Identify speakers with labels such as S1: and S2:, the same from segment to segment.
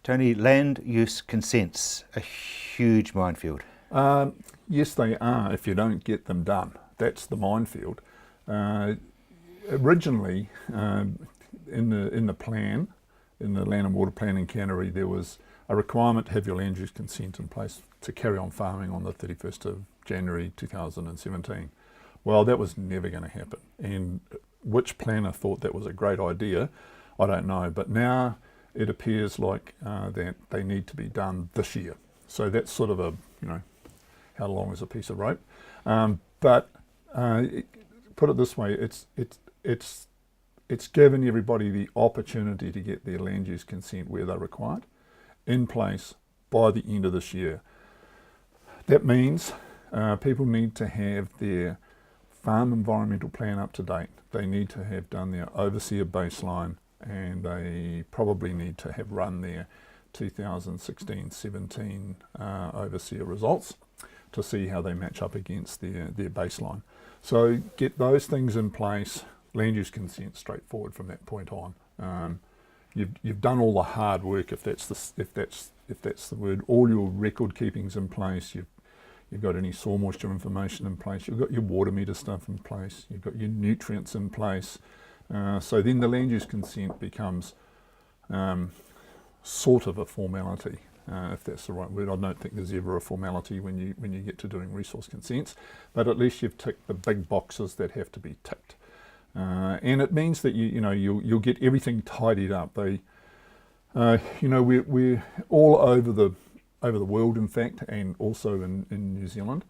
S1: Tony, land use consents, a huge minefield.
S2: Yes, they are if you don't get them done. That's the minefield. Originally, in the plan, in the Land and Water Plan in Canterbury, there was a requirement to have your land use consent in place to carry on farming on the 31st of January 2017. Well, that was never going to happen. And which planner thought that was a great idea, I don't know. But now it appears like that they need to be done this year. So that's sort of a, how long is a piece of rope? But put it this way, it's given everybody the opportunity to get their land use consent where they're required in place by the end of this year. That means people need to have their farm environmental plan up to date. They need to have done their overseer baseline, and they probably need to have run their 2016-17 overseer results to see how they match up against their baseline. So get those things in place. Land use consent straightforward from that point on. You've done all the hard work, if that's the word. All your record keeping's in place. You've got any soil moisture information in place. You've got your water meter stuff in place. You've got your nutrients in place. So then the land use consent becomes sort of a formality, if that's the right word. I don't think there's ever a formality when you get to doing resource consents, but at least you've ticked the big boxes that have to be ticked. And it means that you'll get everything tidied up. We're all over the world, in fact, and also in New Zealand.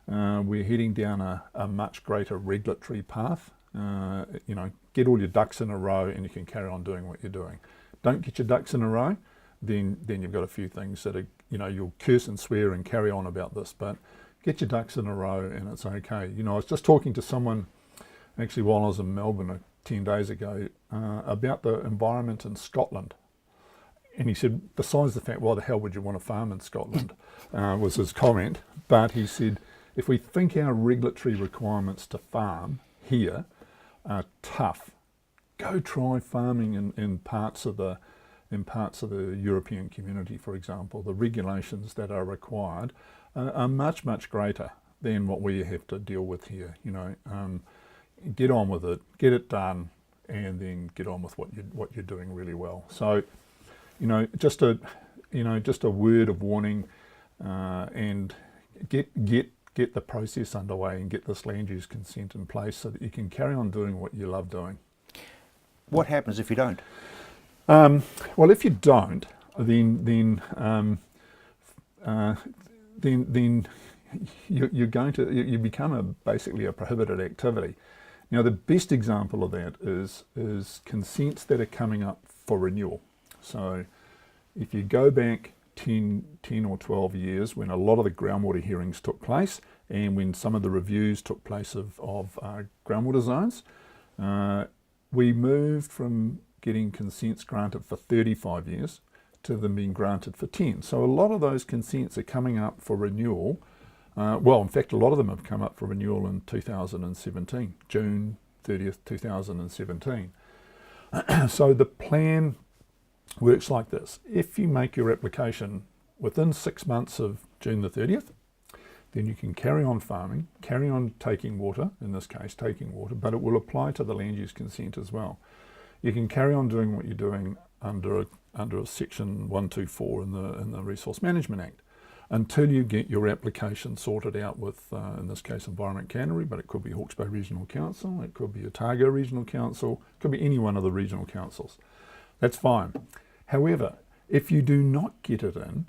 S2: We're heading down a much greater regulatory path. Get all your ducks in a row, and you can carry on doing what you're doing. Don't get your ducks in a row, then you've got a few things that are, you'll curse and swear and carry on about this. But get your ducks in a row, and it's okay. I was just talking to someone actually while I was in Melbourne 10 days ago about the environment in Scotland. And he said, besides the fact, why the hell would you want to farm in Scotland, was his comment. But he said, if we think our regulatory requirements to farm here are tough, go try farming in parts of the European community, for example. The regulations that are required are much, much greater than what we have to deal with here. Get on with it, get it done, and then get on with what you're doing really well. So, just a word of warning, and get the process underway and get this land use consent in place so that you can carry on doing what you love doing.
S1: What happens if you don't?
S2: Well, if you don't, then you become basically a prohibited activity. Now, the best example of that is consents that are coming up for renewal. So if you go back 10 or 12 years, when a lot of the groundwater hearings took place and when some of the reviews took place of groundwater zones, we moved from getting consents granted for 35 years to them being granted for 10. So a lot of those consents are coming up for renewal. In fact, a lot of them have come up for renewal in 2017, June 30th, 2017. So the plan works like this. If you make your application within 6 months of June the 30th, then you can carry on farming, carry on taking water, in this case taking water, but it will apply to the land use consent as well. You can carry on doing what you're doing under a section 124 in the Resource Management Act until you get your application sorted out with, in this case, Environment Canterbury, but it could be Hawke's Bay Regional Council, it could be Otago Regional Council, it could be any one of the regional councils. That's fine. However, if you do not get it in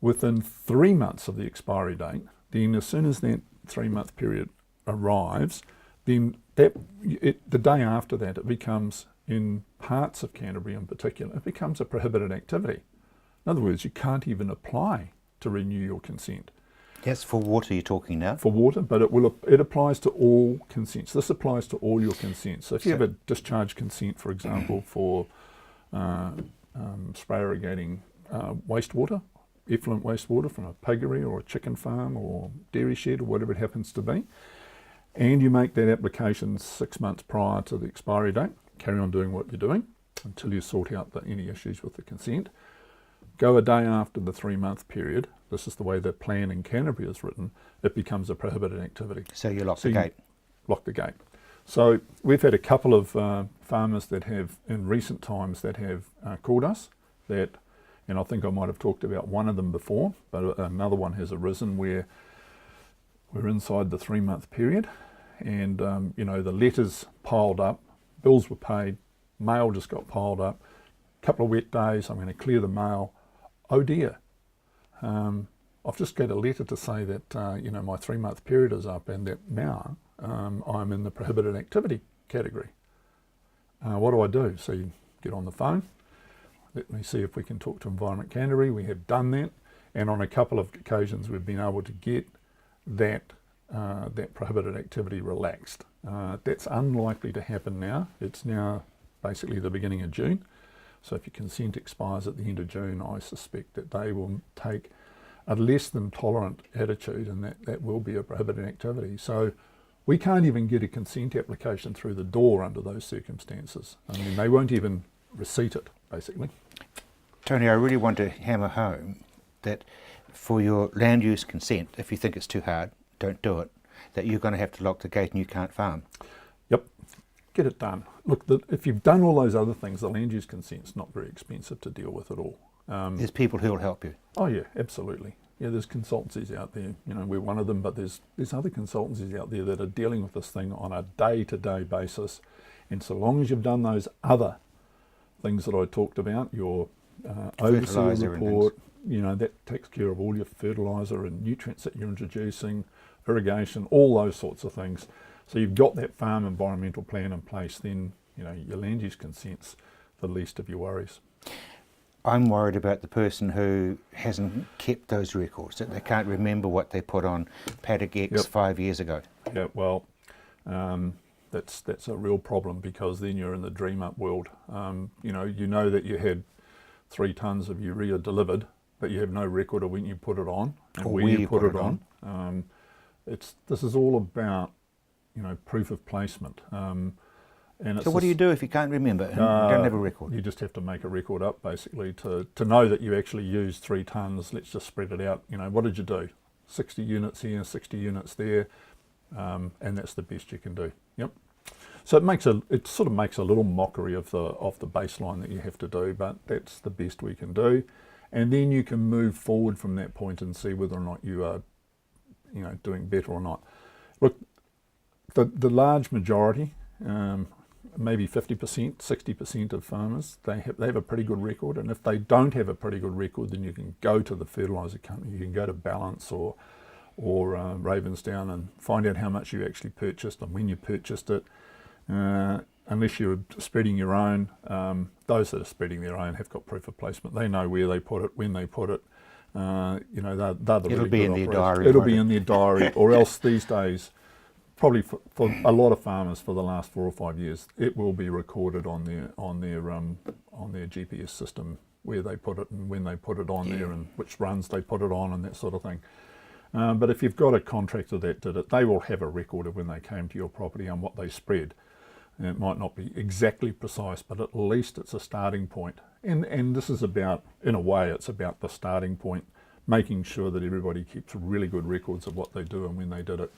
S2: within 3 months of the expiry date, then as soon as that 3-month period arrives, then the day after that, it becomes, in parts of Canterbury in particular, it becomes a prohibited activity. In other words, you can't even apply to renew your consent.
S1: Yes, for water you're talking now?
S2: For water, but it applies to all consents. This applies to all your consents. So if you have a discharge consent, for example, for spray irrigating wastewater, effluent wastewater from a piggery or a chicken farm or dairy shed or whatever it happens to be, and you make that application 6 months prior to the expiry date, carry on doing what you're doing until you sort out any issues with the consent, go a day after the 3-month period, this is the way the plan in Canterbury is written, it becomes a prohibited activity.
S1: So you lock
S2: So
S1: the
S2: you
S1: gate.
S2: Lock the gate. So we've had a couple of farmers that have, in recent times, that have called us that, and I think I might have talked about one of them before, but another one has arisen where we're inside the 3-month period, and you know, the letters piled up, bills were paid, mail just got piled up, couple of wet days, I'm going to clear the mail. Oh dear, I've just got a letter to say that you know, my 3-month period is up and that now I'm in the prohibited activity category. What do I do? So you get on the phone, let me see if we can talk to Environment Canterbury. We have done that, and on a couple of occasions we've been able to get that that prohibited activity relaxed. That's unlikely to happen now. It's now basically the beginning of June. So if your consent expires at the end of June, I suspect that they will take a less than tolerant attitude, and that will be a prohibited activity. So we can't even get a consent application through the door under those circumstances. I mean, they won't even receipt it, basically.
S1: Tony, I really want to hammer home that for your land use consent, if you think it's too hard, don't do it, that you're going to have to lock the gate and you can't farm.
S2: Yep, get it done. Look, if you've done all those other things, the land use consent's not very expensive to deal with at all.
S1: There's people who will help you.
S2: Oh yeah, absolutely. Yeah, there's consultancies out there. You know, we're one of them, but there's other consultancies out there that are dealing with this thing on a day-to-day basis. And so long as you've done those other things that I talked about, your overseer report, you know, that takes care of all your fertiliser and nutrients that you're introducing, irrigation, all those sorts of things. So you've got that farm environmental plan in place, then, you know, your land use consent's the least of your worries.
S1: I'm worried about the person who hasn't kept those records, that they can't remember what they put on paddock X 5 years ago.
S2: Yeah, well, that's a real problem, because then you're in the dream up world. You know that you had 3 tonnes of urea delivered, but you have no record of when you put it on and where you put it on. This is all about, you know, proof of placement. And
S1: so what do you do if you can't remember and don't have a record?
S2: You just have to make a record up, basically, to know that you actually used 3 tonnes. Let's just spread it out. You know, what did you do? 60 units here, 60 units there, and that's the best you can do. Yep. So it sort of makes a little mockery of the baseline that you have to do, but that's the best we can do. And then you can move forward from that point and see whether or not you are, you know, doing better or not. Look, the large majority, maybe 50%, 60% of farmers, they have a pretty good record. And if they don't have a pretty good record, then you can go to the fertiliser company. You can go to Balance or Ravensdown and find out how much you actually purchased and when you purchased it. Unless you're spreading your own, those that are spreading their own have got proof of placement. They know where they put it, when they put it. You know, they're the really good operators. It'll be in their diary. It'll be in their diary, or else these days, probably for a lot of farmers for the last 4 or 5 years, it will be recorded on their GPS system where they put it and when they put it on there and which runs they put it on and that sort of thing. But if you've got a contractor that did it, they will have a record of when they came to your property and what they spread. And it might not be exactly precise, but at least it's a starting point. And this is about, in a way, it's about the starting point, making sure that everybody keeps really good records of what they do and when they did it.